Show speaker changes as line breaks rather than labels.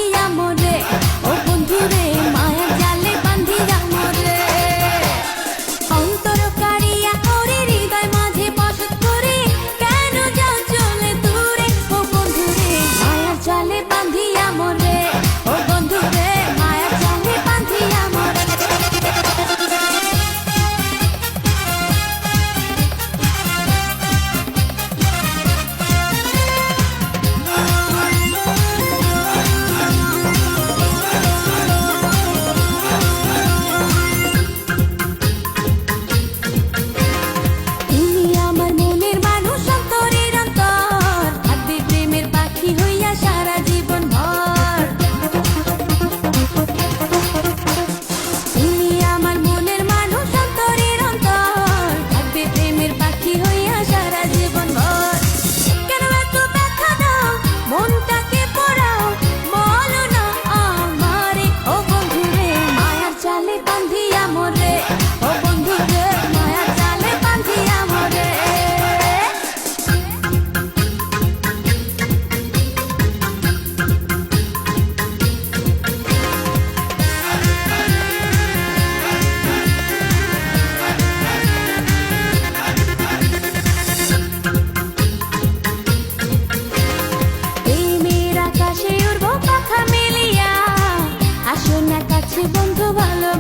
বান্ধিয়া মোরে, ও বন্ধুরে মায়ার জালে বান্ধিয়া মোরে। অন্তর কাড়িয়া ওরে হৃদয় মাঝে বসত করে, কেন যাও চলে দূরে, ও বন্ধুরে মায়ার জালে বান্ধিয়া মোরে, ও বন্ধুরে মায়ার জালে বান্ধিয়া মোরে। তুমি আমার মনের মানুষ, অন্তরের অন্তর, থাকবে প্রেমের পাখি হইয়া সারা জীবন ভর। তুমি আমার মনের মানুষ, অন্তরের অন্তর, থাকবে প্রেমের পাখি হইয়া সারা জীবন ভর। কেন এত ব্যথা দাও, মনটাকে পোড়াও, বলো না আমারে, ও বন্ধুরে মায়ার জালে বান্ধিয়া মোরে, ও বন্ধুরে মায়ার জালে বান্ধিয়া মোরে। প্রেমের আকাশে উড়বো পাখা মেলিয়া, আসো না কাছে বন্ধু ভালো